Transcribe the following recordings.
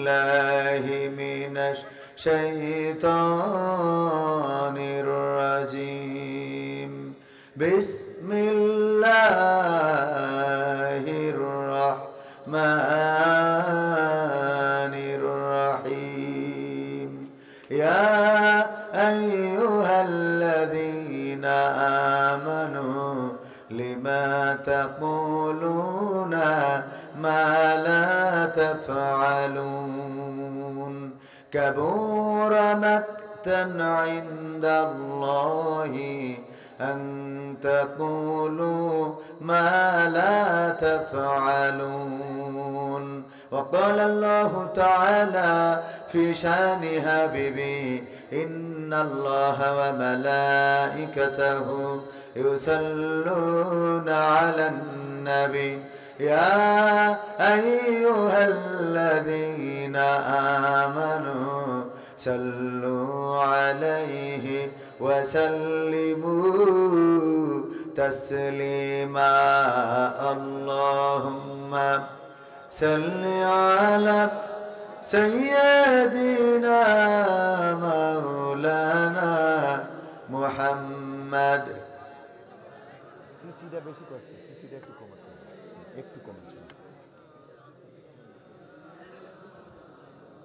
বিল্লাহি মিনাশ শাইতানির রাজিম বিসমিল্লাহির রাহমানির রাহিম ইয়া আইয়ুহাল্লাযীনা আমানু লিমা তাকুলুনা মা লা তাফআলুন কাবুরা মাকতান ইনদাল্লাহি আন তাকুলু মা লা তাফআলুন وقال الله تعالى في شان حبيبي إن الله وملائكته يصلون على النبي يا أيها الذين آمنوا صلوا عليه وسلموا تسليما اللهم صل على سيدنا مولانا محمد সিসিটা বেশি করছে সিসিটা একটু কমাতে একটু কমাচ্ছে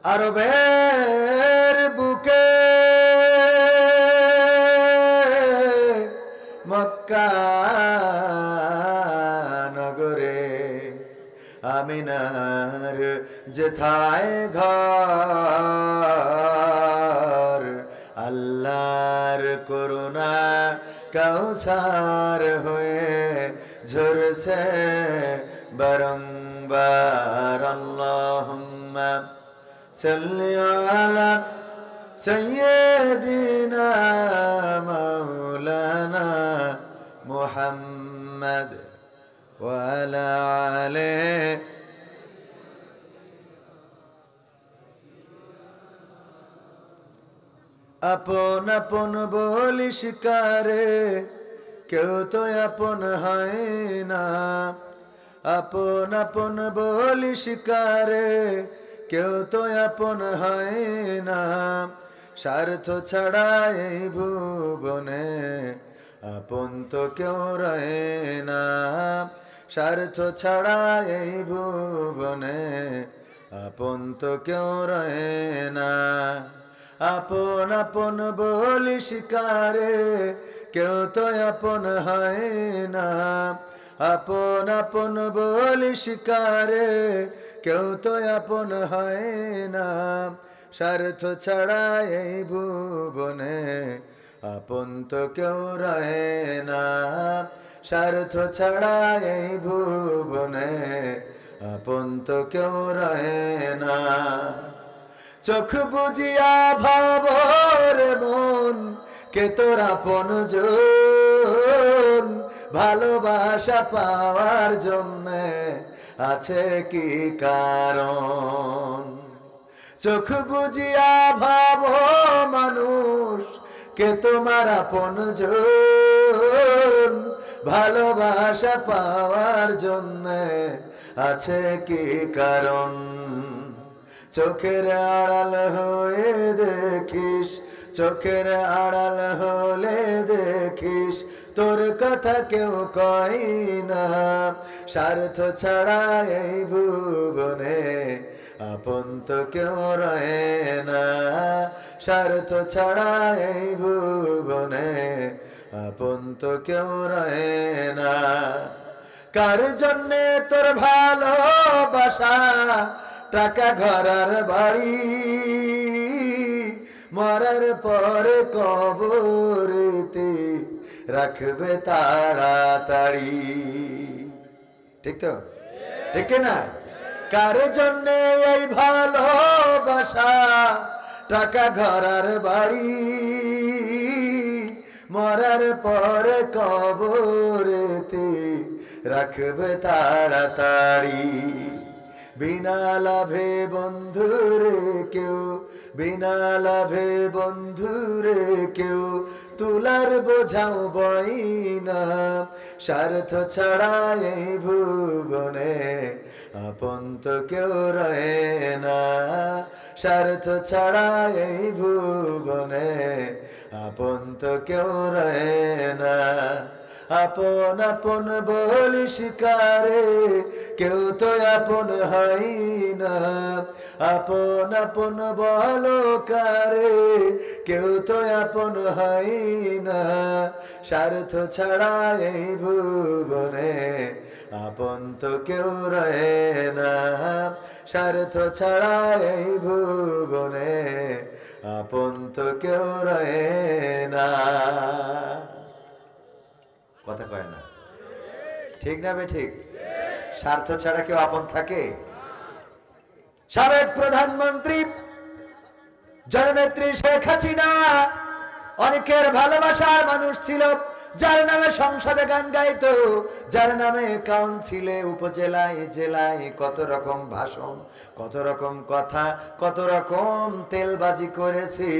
আরবের বুকে মক্কা নগরে আমিনার যেথায় ঘর আল্লাহর করুণা কাউসার হয়ে ঝরছে বারংবার আল্লাহুম্মা সাল্লি আলা সাইয়্যিদিনা মাওলানা মুহাম্মদ ওয়া আলা আলিহি আপন আপন বলিস কারে কেউ তো আপন হয় না আপন আপন বলিস কারে কেউ তো আপন হয় না স্বার্থ ছাড়া এই ভুবনে আপন তো কেউ রহে না স্বার্থ ছাড়া এই ভুবনে আপন তো কেউ রহে না আপন আপন বলিস কারে কেউ তো আপন হয় না আপন আপন বলিস কারে কেউ তো আপন হয় না স্বার্থ ছাড়া এই ভুবনে আপন তো কেউ রহে না স্বার্থ ছাড়া এই ভুবনে আপন তো কেউ রহে না চোখ বুঝিয়া ভাবর মন কে তোর আপন জন ভালোবাসা পাওয়ার জন্যে আছে কি কারণ চোখ বুঝিয়া ভাব মানুষ কে তোমার আপন জন ভালোবাসা পাওয়ার জন্যে আছে কি কারণ চোখের আড়াল হয়ে দেখিস চোখের আড়াল হলে দেখিস তোর কথা কেউ কয় না স্বার্থ ছাড়া এই ভুবনে আপন তো কেউ রহে না স্বার্থ ছাড়া এই ভুবনে আপন তো কেউ রহে না কার জন্যে তোর ভালোবাসা টাকা ঘরার বাড়ি মরার পরে কবরেতে রাখবে তাড়াতাড়ি ঠিক তো ঠিক না কার জন্যে এই ভালোবাসা টাকা ঘরার বাড়ি মরার পরে কবরেতে রাখবে তাড়াতাড়ি বিনা লাভে বন্ধুরে কেউ বিনা লাভে বন্ধুরে কেউ তুলার বোঝাও বই না স্বার্থ ছাড়া এই ভুবনে আপন তো কেউ রয়ে না স্বার্থ ছাড়া এই ভুবনে আপন তো কেউ রয়ে না আপন আপন বলি শিকারে কেউ তো আপন হয় না আপন আপন বলো কারে কেউ তো আপন হয় না স্বার্থ ছাড়া এই ভুবনে আপন তো কেউ রয়ে না স্বার্থ ছাড়া এই ভুবনে আপন তো কেউ রয়ে না কথা কয় না ঠিক না বে ঠিক স্বার্থ ছাড়া কেউ আপন থাকে সাবেক প্রধানমন্ত্রী জননেত্রী শেখ হাসিনা অনেকের ভালোবাসার মানুষ ছিল যার নামে সংসদে গান গাইতো যার নামে কাউন্সিলে উপজেলায় জেলায় কত রকম ভাষণ কত রকম কথা কত রকম তেলবাজি করেছি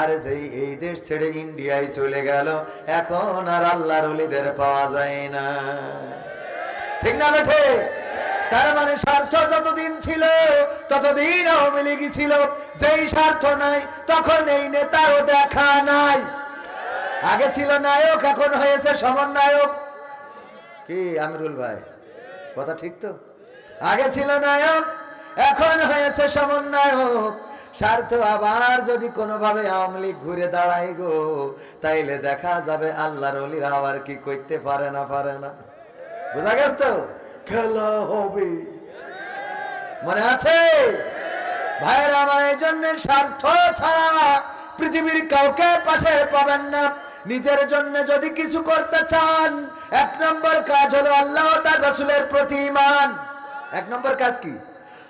আর যেই এই দেশ ছেড়ে ইন্ডিয়ায় চলে গেল এখন আর আল্লাহর ওলিদের পাওয়া যায় না ঠিক না বেঠে তার মানে স্বার্থ যতদিন ছিল ততদিন আওয়ামী লীগ ছিল যেই স্বার্থ নাই তখন এই নেতারও দেখা নাই আগে ছিল নায়ক এখন হয়েছে সমন্বয়ক কি আমিরুল ভাই কথা ঠিক তো আগে ছিল নায়ক এখন হয়েছে সমন্বয়ক স্বার্থ আবার যদি কোনোভাবে আওয়ামী লীগ ঘুরে দাঁড়ায় গো তাইলে দেখা যাবে আল্লাহর ওলিরা আবার কি করতে পারে না বুঝা গেছ তো খেলা হবে মনে আছে ভাইয়েরা আমার এই জন্য স্বার্থ ছাড়া পৃথিবীর কাউকে পাশে পাবেন না নিজের জন্য যদি কিছু করতে চান এক নম্বর কাজ হলো আল্লাহ ও তার রাসূলের প্রতি ঈমান এক নম্বর কাজ কি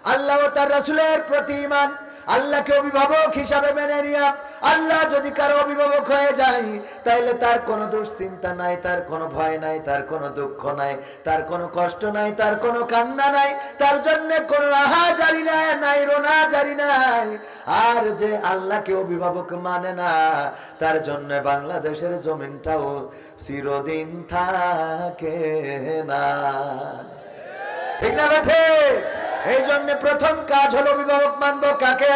আল্লাহ ও তার রাসূলের প্রতি ঈমান আল্লাহকে অভিভাবক হিসাবে মেনে নিয়া আল্লাহ যদি কারো অভিভাবক হয়ে যায় তাহলে তার কোনো দুশ্চিন্তা নাই তার কোনো ভয় নাই তার কোনো দুঃখ নাই তার কোনো কষ্ট নাই তার কোনো কান্না নাই তার জন্য কোনো আহাজারি নাই রোনাজারি নাই আর যে আল্লাহকে অভিভাবক মানে না তার জন্য বাংলাদেশের জমিনটাও চিরদিন থাকে না ঠিক না বেঠে এই জন্য প্রথম কাজ হলো অভিভাবক মানবো কাকে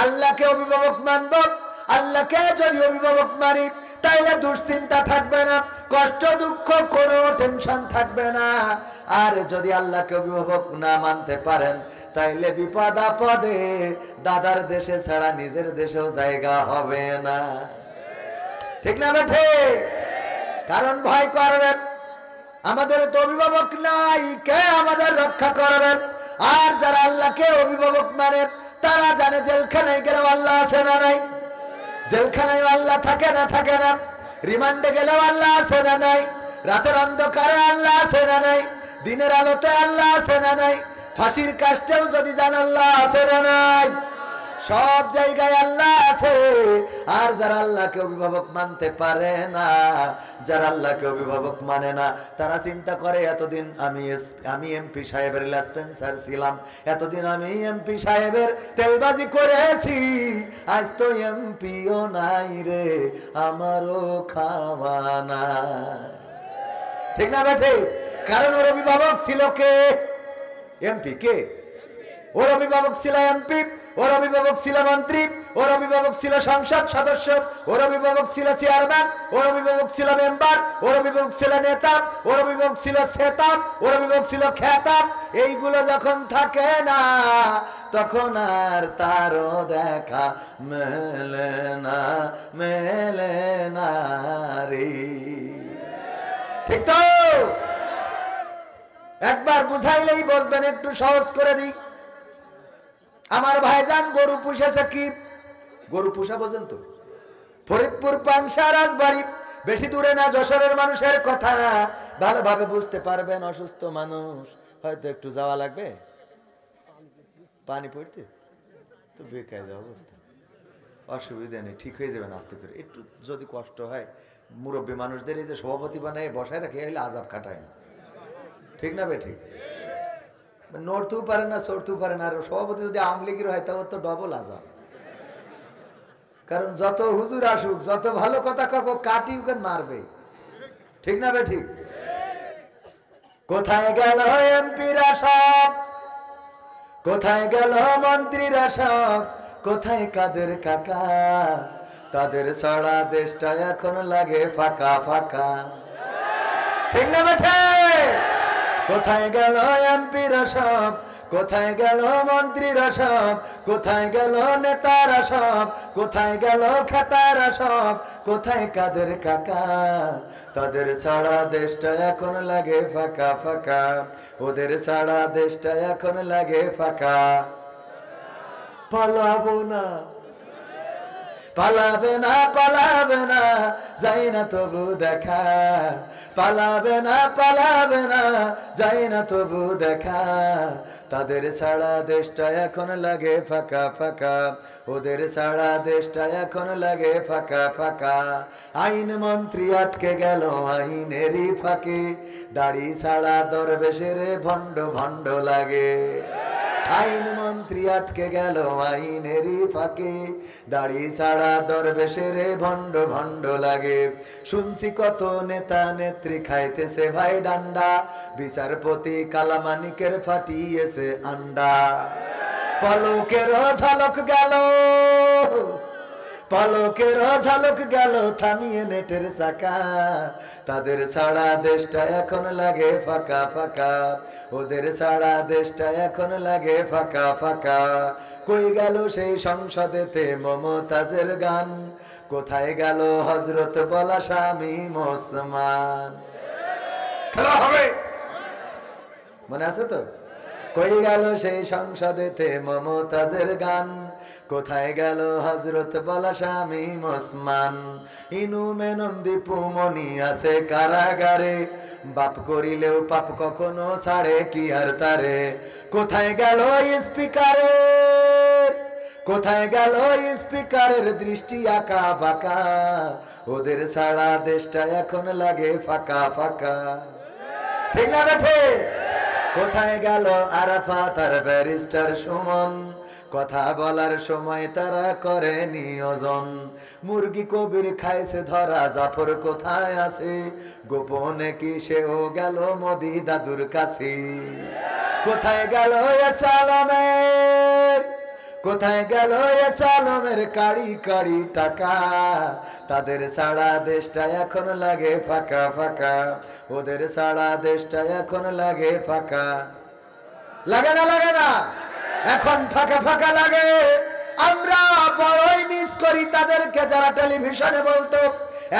আল্লাহকে অভিভাবক মানবো আল্লাহকে যদি অভিভাবক মানি তাইলে দুশ্চিন্তা থাকবে না কষ্ট দুঃখ কোনো টেনশন থাকবে না আর যদি আল্লাহকে অভিভাবক না মানতে পারেন তাইলে বিপদ আপদে দাদার দেশে ছাড়া নিজের দেশেও জায়গা হবে না ঠিক না বেঠে কারণ ভয় করবেন আমাদের তো অভিভাবক নাই কে আমাদের রক্ষা করবেন আর যারা আল্লাহকে অভিভাবক মানে তারা জানে জেলখানায় গেলেও আল্লাহ আছে না নাই জেলখানায় আল্লাহ থাকে না রিমান্ডে গেলেও আল্লাহ আছে না নাই রাতের অন্ধকারে আল্লাহ আছে না নাই দিনের আলোতে আল্লাহ আছে না নাই ফাঁসির কাষ্টেও যদি জান আল্লাহ আছে না নাই সব জায়গায় আল্লাহ আছে আর যারা আল্লাহকে অভিভাবক মানতে পারে না যারা আল্লাহকে অভিভাবক মানে না তারা চিন্তা করে এতদিন আমি এমপি সাহেবের লেসপেন্সার ছিলাম এতদিন আমি এমপি সাহেবের তেলবাজি করেছি আজ তো এমপিও নাই রে আমারও খাওয়া নাই ঠিক না বেঠে কারণ ওর অভিভাবক ছিল কে এমপি কে ওর অভিভাবক ছিল এমপি ওর অভিভাবক ছিল মন্ত্রী ওর অভিভাবক ছিল সংসদ সদস্য ওর অভিভাবক ছিল চেয়ারম্যান ওর অভিভাবক ছিল মেম্বার ওর অভিভাবক ছিল নেতা ওর অভিভাবক ছিল সেতাব ওর অভিভাবক ছিল খেতাব এইগুলো যখন থাকে না তখন আর তারও দেখা মেলে না রে ঠিক তো একবার বুঝাইলেই বুঝবেন একটু সহজ করে দিই আমার ভাইজান গরু পুষেছে কি গরু পুষা বোঝেন তো ফরিদপুর পাংশা রাজবাড়ি বেশি দূরে না যশোরের মানুষের কথা ভালোভাবে বুঝতে পারবেন অসুস্থ মানুষ হয়তো একটু যাওয়া লাগবে পানি পড়তে তো বেকায়দা অবস্থা অসুবিধা নেই ঠিক হয়ে যাবেন আস্তে করে একটু যদি কষ্ট হয় মুরব্বী মানুষদের এই যে সভাপতি বানায় বসায় রাখে হইলে আজাব কাটায় না ঠিক না বে ঠিক নড়তেও পারে না চড়তেও পারে না আর সভাপতি যদি আওয়ামী লীগের হয় তাও তো ডবল আজাব কারণ যত হুজুর আসুক যত ভালো কথা কাকো কাটি মারবে ঠিক না বে ঠিক কোথায় গেল এমপিরা সব, কোথায় গেল মন্ত্রীরা সব, কোথায় কাদের কাকা, তাদের ছাড়া দেশটা এখন লাগে ফাঁকা ফাঁকা। ঠিক না বেঠে? কোথায় গেল এমপিরা সব, কোথায় গেল মন্ত্রীরা সব, কোথায় গেল নেতারা সব, কোথায় গেল খেতারা সব, কোথায় কাদের কাকা, তাদের ছাড়া দেশটা এখন লাগে ফাঁকা ফাঁকা, ওদের ছাড়া দেশটা এখন লাগে ফাঁকা। পালাবো না, পালাবে না, পালাবে না, যাই না তবু দেখা, পালাবে না, পালাবে না, যাই না তবু দেখা, তাদের ছাড়া দেশটা এখন লাগে ফাঁকা ফাঁকা, ওদের ছাড়া দেশটা এখন লাগে ফাঁকা ফাঁকা। আইন মন্ত্রী আটকে গেল আইনেরই ফাঁকে, দাড়ি ছাড়া দরবেশের ভণ্ড ভণ্ড লাগে। আইন মন্ত্রী আটকে গেল আইনেরই ফাঁকে, দাড়ি ছাড়া দরবেশের ভণ্ড ভণ্ড লাগে। শুনছি কত নেতা নেত্রী খাইতেছে ভাই ডান্ডা, বিচারপতি কালামানিকের ফাটিয়েছে আন্ডা। পলকের ঝলক গেল, পলকের ঝলক গেল থামিয়ে নেটের চাকা, তাদের ছাড়া দেশটা এখন লাগে ফাঁকা ফাঁকা, ওদের ছাড়া দেশটা এখন লাগে ফাঁকা ফাঁকা। কই গেল সেই সংসদেতে মমতাজের গান, কোথায় গেল হযরত বলা শামীম ওসমান। খেলা হবে, মনে আছে তো? কই গেল সেই সংসদেতে মমতাজের গান, কোথায় গেল হযরত বলা শামীম ওসমান। ইনু মেনন্দি পুমনি আছে কারাগারে, বাপ করিলেও পাপ কখনো ছাড়ে কি আর তারে। কোথায় গেল স্পিকারের, কোথায় গেল স্পিকারের দৃষ্টি আঁকা বাঁকা, ওদের ছাড়া দেশটা এখন লাগে ফাঁকা ফাঁকা। ঠিক না বেঠে? কোথায় গেল আরাফাত আর ব্যারিস্টার সুমন, কথা বলার সময় তারা করে নিয়োজন। মুরগি কবির খাইছে ধরা, জাফর কোথায় আছে, গোপনে কি সেও গেল মোদি দাদুর কাছে। কোথায় গেল সালামের, কোথায় গেল সালামের কাড়ি কাড়ি টাকা, তাদের ছাড়া দেশটা এখন লাগে ফাঁকা ফাঁকা, ওদের ছাড়া দেশটা এখন লাগে ফাঁকা। লাগে না? লাগে না? এখন ফাঁকা ফাঁকা লাগে। আমরা বড়ই মিস করি তাদেরকে যারা টেলিভিশনে বলতো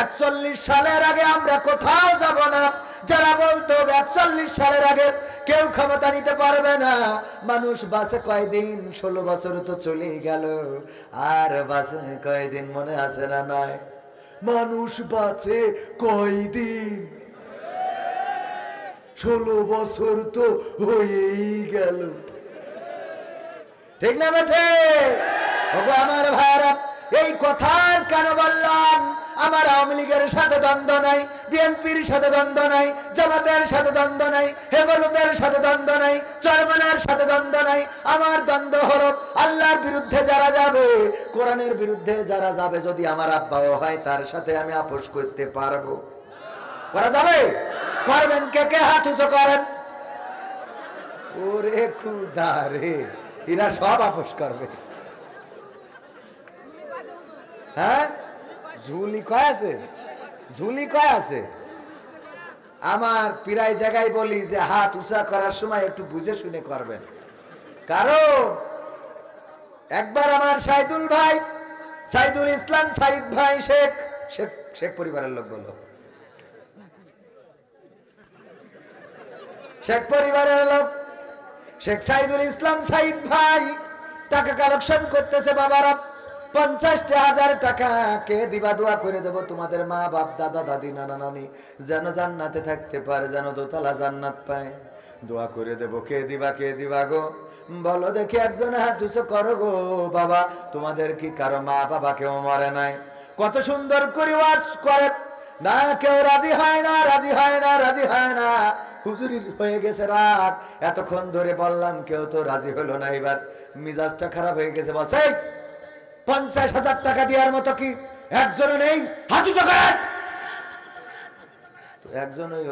41 সালের আগে আমরা কোথাও যাব না, যারা বলতো 41 সালের আগে কেউ ক্ষমতা নিতে পারবে না। মানুষ বাঁচে কয়দিন? 16 বছর তো চলেই গেল, আর বাঁচে কয়দিন মনে আছে না? নয়, মানুষ বাঁচে কয়দিন? 16 বছর তো হয়েই গেল। ঠিক না বেঠে? ওগো আমার ভাইরা, এই কথার কেন বললাম? আমার আওয়ামী লীগের সাথে দ্বন্দ্ব নাই, বিএনপির সাথে দ্বন্দ্ব নাই, জামাতের সাথে দ্বন্দ্ব নাই, হেফাজতের সাথে দ্বন্দ্ব নাই, চরমনার সাথে দ্বন্দ্ব নাই। আমার দ্বন্দ্ব হলো আল্লাহর বিরুদ্ধে যারা যাবে, কোরআনের বিরুদ্ধে যারা যাবে, যদি আমার আব্বাও হয় তার সাথে আমি আপোষ করতে পারবো। করা যাবে? করবেন কে কে? হাত উঁচু করেন। ওরে খুদা রে, এরা সব আপোষ করবে। হ্যাঁ, ঝুলি কয় আছে? ঝুলি কয় আছে? আমার প্রায় জায়গায় বলি যে হাত উঁচা করার সময় একটু বুঝে শুনে করবেন, কারণ একবার আমার সাইদুল ভাই, সাইদুল ইসলাম সাইদ ভাই, শেখ শেখ শেখ পরিবারের লোক বলো, শেখ পরিবারের লোক, শেখ সাইদুল ইসলাম সাইদ ভাই টাকা কালেকশন করতেছে। বাবারা 50,000 টাকা কে দিবা? দোয়া করে দেবো তোমাদের মা বাপ দাদা দাদি নানা নানি যেন জান্নাতে থাকতে পারে, যেন দোতলা জান্নাত পায়। দোয়া করে দেবো। কে দিবা? কে দিবা গো? বলো দেখি, একজন হাত উঁচু করো গো। বাবা, তোমাদের কি কারো মা বাবা কেউ মরে নাই? কত সুন্দর করে ওয়াজ করে না, কেউ রাজি হয় না, রাজি হয় না, রাজি হয় না। হুজুরির হয়ে গেছে রাগ, এতক্ষণ ধরে বললাম, কেউ তো রাজি হলো না। এবার মিজাজটা খারাপ হয়ে গেছে, বলছে 50,000 টাকা দেওয়ার মতো কি একজনও নেই? হাত উঁচু করেন। তো একজনই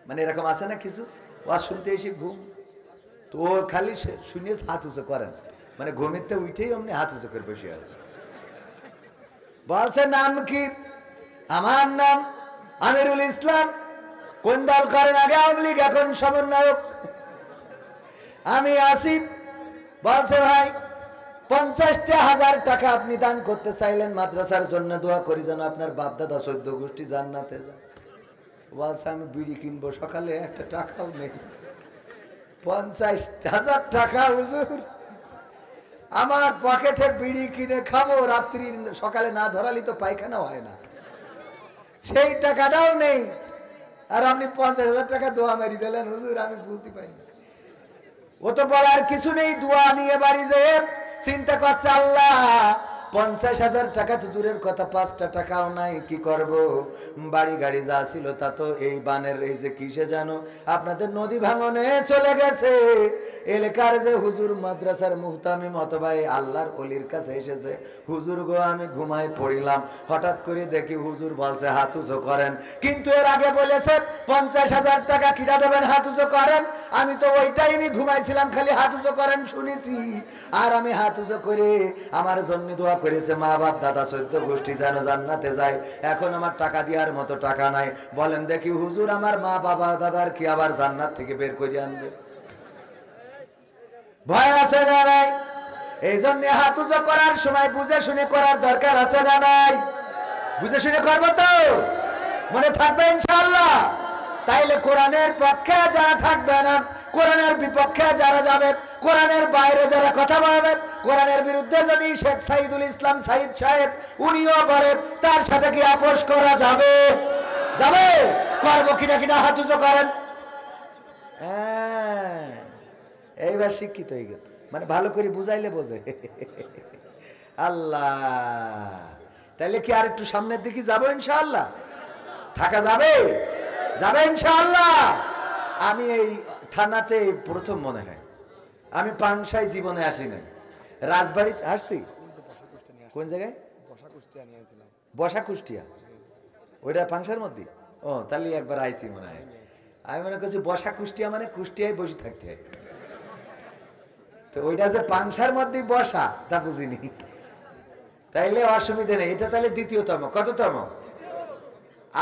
মানে এরকম আছে না কিছু, ওয়াজ শুনতে এসে ঘুম, তো ও খালি শুনে হাত উঁচু করেন, মানে ঘুমেতে উঠেই অমনি হাত উঁচু করে বসে আছে। বলছে নাম কি? আমার নাম আমিরুল ইসলাম। কোন দল করেন? আগে আওয়ামী লীগ, এখন সমন্বয়ক। আমি আসিফ। বলছে ভাই 50,000 টাকা আপনি দান করতে চাইলেন মাদ্রাসার জন্য, দোয়া করি যেন আপনার বাপ দাদা 14 গোষ্ঠী জান্নাতে যায়। বলছে আমি বিড়ি কিনবো, সকালে একটা টাকাও নেই। 50,000 টাকা হুজুর, আমার পকেটে বিড়ি কিনে খাবো, রাত্রি সকালে না ধরালি তো পায়খানা হয় না, সেই টাকাটাও নেই, আর আপনি 50,000 টাকা দোয়া মারি দিলেন হুজুর, আমি বুঝতে পারি। ও তো বলার কিছু নেই, দোয়া নিয়ে বাড়ি যেয়ে চিন্তা করছে আল্লাহ 50,000 টাকা তো দূরের কথা, 5টা টাকাও নাই, কি করব? বাড়ি গাড়ি যা ছিল তা তো এই বানের এই যে কিসে জানো আপনাদের নদী ভাঙনে চলে গেছে। এলাকার যে হুজুর মাদ্রাসার মুহতামিম অথবা আল্লাহর ওলির কাছে এসেছে, হুজুর গো আমি ঘুমায় পড়িলাম, হঠাৎ করে দেখি হুজুর বলছে হাত উঁচু করেন, কিন্তু এর আগে বলেছে 50,000 টাকা কিনা দেবেন, হাত উঁচু করেন। আমি তো ওই টাইমে ঘুমাইছিলাম, খালি হাত উঁচু করেন শুনেছি, আর আমি হাত উঁচু করে আমার জন্য দোয়া করেছে মা বাপ দাদা 14 গোষ্ঠী যেন জান্নাতে যায়। এখন আমার টাকা দেওয়ার মতো টাকা নাই, বলেন দেখি হুজুর আমার মা বাবা দাদার কি আবার জান্নাত থেকে বের করে আনবে? ভয় আছে না নাই? এই জন্য হাত উঁচু করার সময় বুঝে শুনে করার দরকার আছে না নাই? বুঝে শুনে করবো তো, মনে থাকবে ইনশাআল্লাহ। তাইলে কোরআনের পক্ষে যারা থাকবে না, কোরআনের বিপক্ষে যারা যাবে, কোরআনের বাইরে যারা কথা বলবে, কোরআনের বিরুদ্ধে যদি শেখ সাইদুল ইসলাম সাইদ সাহেব উনিও বলেন, তার সাথে কি আপোষ করা যাবে? যাবে? করবো কিনা কিনা হাত উঁচু করেন। হ্যাঁ, এইবার শিক্ষিত হয়ে গেল, মানে ভালো করে বুঝাইলে বোঝে। আল্লাহ, তাইলে কি আর একটু সামনের দিকে যাবো ইনশাআল্লাহ? থাকা যাবে? যাবে ইনশাআল্লাহ। আমি এই থানাতে প্রথম মনে হয়, আমি পাংশায় জীবনে আসি নাই, রাজবাড়িতে আসছি। কোন জায়গায়? বসা কুষ্টিয়া, ওইটা পাংশার মধ্যে। ও তাহলে একবার আইছি মনে হয়। আমি মনে করছি বসা কুষ্টিয়া মানে কুষ্টিয়ায় বসে থাকতে হয়, তো ওইটা যে পাংশার মধ্যে বসা তা বুঝিনি। তাইলে অসুবিধা নেই, এটা তাহলে দ্বিতীয়তম। কততম?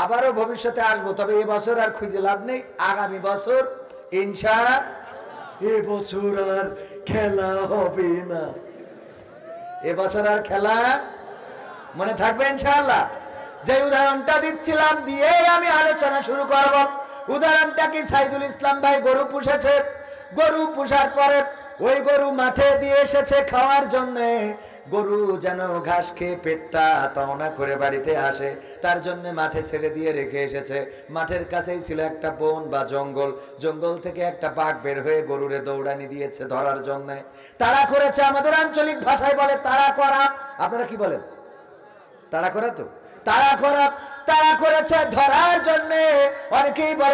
আবারও ভবিষ্যতে আসবো, তবে এবছর আর খুঁজে লাভ নেই, আগামী বছর এবছর আর খেলা হবে না, এবছর আর খেলা মনে থাকবে ইনশাআল্লাহ। যে উদাহরণটা দিচ্ছিলাম দিয়ে আমি আলোচনা শুরু করব। উদাহরণটা কি? সাইদুল ইসলাম ভাই গরু পুষেছে, গরু পুষার পরে ওই গরু মাঠে দিয়ে এসেছে খাওয়ার জন্য। গরু যেন ঘাস খেয়ে পেটটা তওনা করে বাড়িতে আসে, তার জন্য মাঠে ছেড়ে দিয়ে রেখে এসেছে। মাঠের কাছেই ছিল একটা বন বা জঙ্গল, জঙ্গল থেকে একটা বাঘ বের হয়ে গরুরে দৌড়ানি দিয়েছে ধরার জন্য। তাড়া করেছে, আমাদের আঞ্চলিক ভাষায় বলে তাড়া করা। আপনারা কি বলেন? তাড়া করা। তো তাড়া করা, তাড়া করেছে ধরার জন্য। অনেকেই বলে